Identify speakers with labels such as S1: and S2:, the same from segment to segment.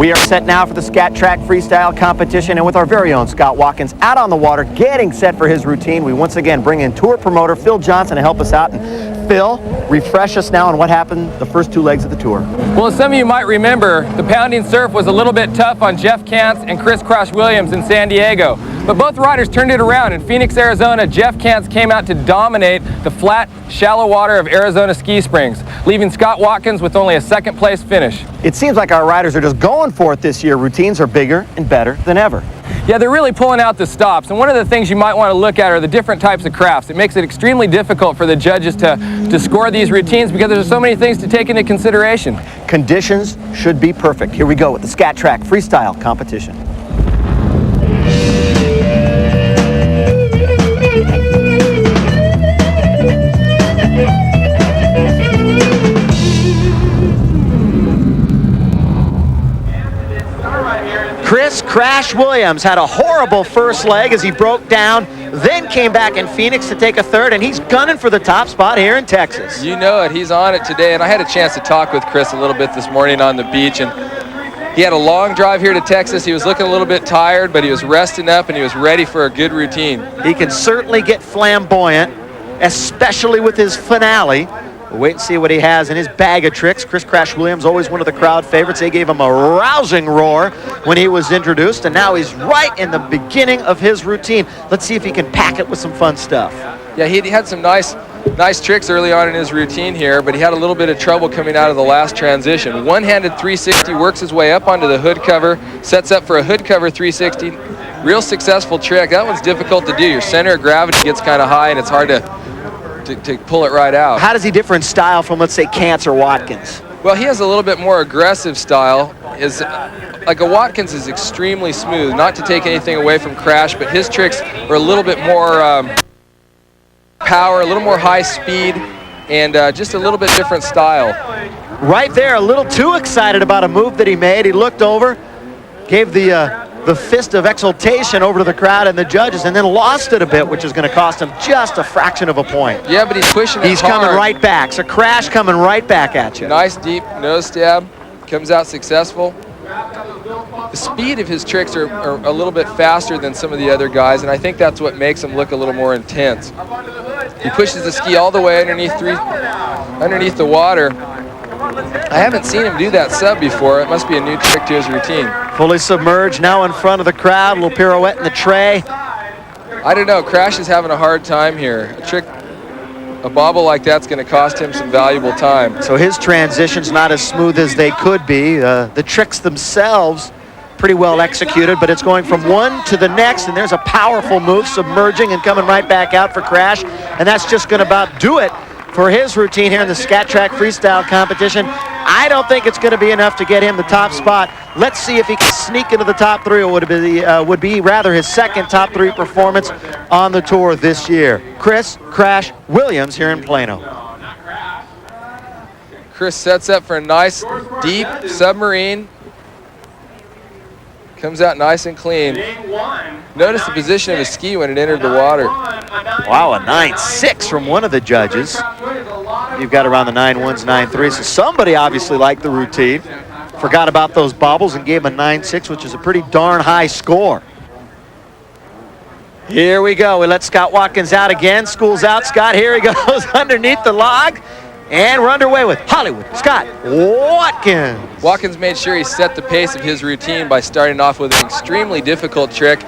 S1: We are set now for the Scat Track Freestyle competition, and with our very own Scott Watkins out on the water getting set for his routine, we once again bring in tour promoter Phil Johnson to help us out. And Phil, refresh us now on what happened the first two legs of the tour.
S2: Well, as some of you might remember, the pounding surf was a little bit tough on Jeff Kantz and Chris Crash Williams in San Diego. But both riders turned it around. In Phoenix, Arizona, Jeff Kantz came out to dominate the flat, shallow water of Arizona Ski Springs, leaving Scott Watkins with only a second place finish.
S1: It seems like our riders are just going for it this year. Routines are bigger and better than ever.
S2: Yeah, they're really pulling out the stops. And one of the things you might want to look at are the different types of crafts. It makes it extremely difficult for the judges to score these routines because there's so many things to take into consideration.
S1: Conditions should be perfect. Here we go with the Scat Track Freestyle competition. Chris Crash Williams had a horrible first leg as he broke down, then came back in Phoenix to take a third, and he's gunning for the top spot here in Texas.
S3: You know it, he's on it today, and I had a chance to talk with Chris a little bit this morning on the beach, and he had a long drive here to Texas. He was looking a little bit tired, but he was resting up and he was ready for a good routine.
S1: He can certainly get flamboyant, especially with his finale. We'll wait and see what he has in his bag of tricks. Chris Crash Williams, always one of the crowd favorites. They gave him a rousing roar when he was introduced, and now he's right in the beginning of his routine. Let's see if he can pack it with some fun stuff.
S3: Yeah, he had some nice tricks early on in his routine here, but he had a little bit of trouble coming out of the last transition. One-handed 360, works his way up onto the hood cover, sets up for a hood cover 360. Real successful trick. That one's difficult to do. Your center of gravity gets kind of high, and it's hard to pull it right out.
S1: How does he differ in style from, let's say, Kantz or Watkins?
S3: Well, he has a little bit more aggressive style. Like a Watkins is extremely smooth, not to take anything away from Crash, but his tricks are a little bit more power, a little more high speed, and just a little bit different style.
S1: Right there, a little too excited about a move that he made. He looked over, gave the fist of exultation over to the crowd and the judges, and then lost it a bit, which is going to cost him just a fraction of a point.
S3: Yeah, but he's pushing it
S1: He's
S3: hard.
S1: coming right back. So Crash coming right back at you.
S3: Nice deep nose stab, comes out successful. The speed of his tricks are a little bit faster than some of the other guys, and I think that's what makes him look a little more intense. He pushes the ski all the way underneath the water. I haven't seen him do that sub before. It must be a new trick to his routine.
S1: Fully submerged, now in front of the crowd. A little pirouette in the tray.
S3: I don't know. Crash is having a hard time here. A bobble like that's going to cost him some valuable time.
S1: So his transition's not as smooth as they could be. The tricks themselves pretty well executed, but it's going from one to the next, and there's a powerful move, submerging and coming right back out for Crash, and that's just going to about do it for his routine here in the Scat Track Freestyle competition. I don't think it's going to be enough to get him the top spot. Let's see if he can sneak into the top three, or would be rather his second top three performance on the tour this year. Chris Crash Williams here in Plano.
S3: Chris sets up for a nice deep submarine. Comes out nice and clean. Notice the position of his ski when it entered the water.
S1: Wow, a 9.6 from one of the judges. You've got around the 9.1s, 9.3s. So somebody obviously liked the routine. Forgot about those bobbles and gave him a 9.6, which is a pretty darn high score. Here we go. We let Scott Watkins out again. School's out. Scott, here he goes underneath the log. And we're underway with Hollywood Scott Watkins.
S3: Watkins made sure he set the pace of his routine by starting off with an extremely difficult trick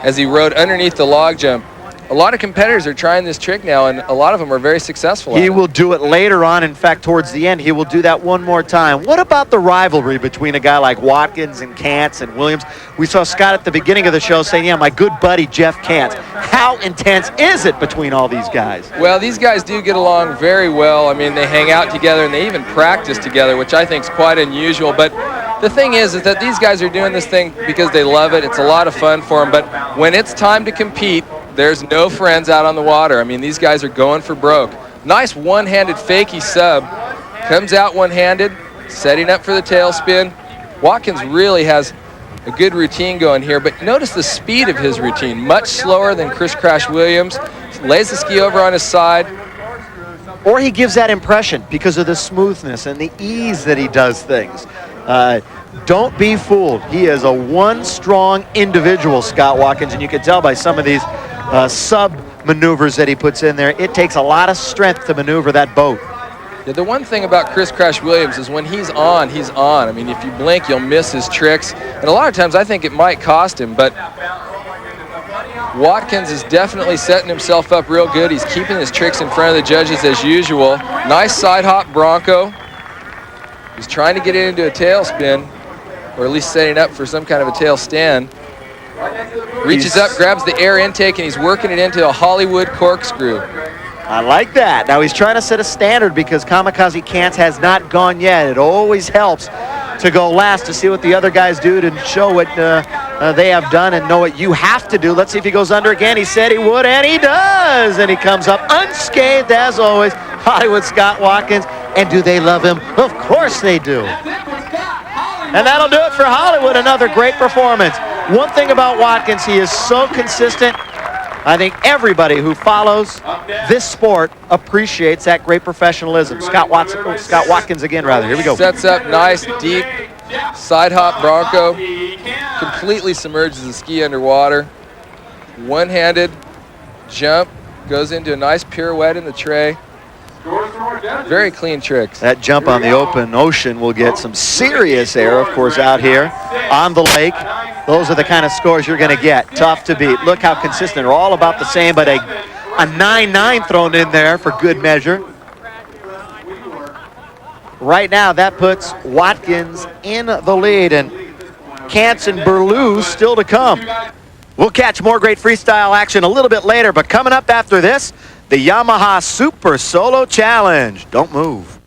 S3: as he rode underneath the log jump. A lot of competitors are trying this trick now, and a lot of them are very successful at it.
S1: He will do it later on. In fact, towards the end, he will do that one more time. What about the rivalry between a guy like Watkins and Kantz and Williams? We saw Scott at the beginning of the show saying, yeah, my good buddy Jeff Kantz. How intense is it between all these guys?
S3: Well, these guys do get along very well. I mean, they hang out together, and they even practice together, which I think is quite unusual. But the thing is that these guys are doing this thing because they love it. It's a lot of fun for them. But when it's time to compete, there's no friends out on the water. I mean, these guys are going for broke. Nice one-handed fakie sub. Comes out one-handed, setting up for the tailspin. Watkins really has a good routine going here, but notice the speed of his routine. Much slower than Chris Crash Williams. Lays the ski over on his side.
S1: Or he gives that impression because of the smoothness and the ease that he does things. Don't be fooled. He is a one-strong individual, Scott Watkins, and you can tell by some of these sub-maneuvers that he puts in there. It takes a lot of strength to maneuver that boat.
S3: Yeah, the one thing about Chris Crash Williams is when he's on, he's on. I mean, if you blink, you'll miss his tricks. And a lot of times I think it might cost him, but Watkins is definitely setting himself up real good. He's keeping his tricks in front of the judges as usual. Nice side hop Bronco. He's trying to get it into a tailspin, or at least setting up for some kind of a tail stand. Reaches up, grabs the air intake, and he's working it into a Hollywood corkscrew.
S1: I like that. Now he's trying to set a standard because Kamikaze Kants has not gone yet. It always helps to go last to see what the other guys do, to show what they have done and know what you have to do. Let's see if he goes under again. He said he would, and he does. And he comes up unscathed as always. Hollywood Scott Watkins. And do they love him? Of course they do. And that'll do it for Hollywood. Another great performance. One thing about Watkins, he is so consistent. I think everybody who follows this sport appreciates that great professionalism. Scott Watkins again, rather. Here we go.
S3: Sets up nice, deep side hop Bronco. Completely submerges the ski underwater. One-handed jump. Goes into a nice pirouette in the tray. Very clean tricks.
S1: That jump on the open ocean will get some serious air, of course, out here on the lake. Those are the kind of scores you're going to get. Tough to beat. Look how consistent. They're all about the same, but a 9-9 thrown in there for good measure. Right now, that puts Watkins in the lead, and Kants and Berlew still to come. We'll catch more great freestyle action a little bit later, but coming up after this, the Yamaha Super Solo Challenge. Don't move.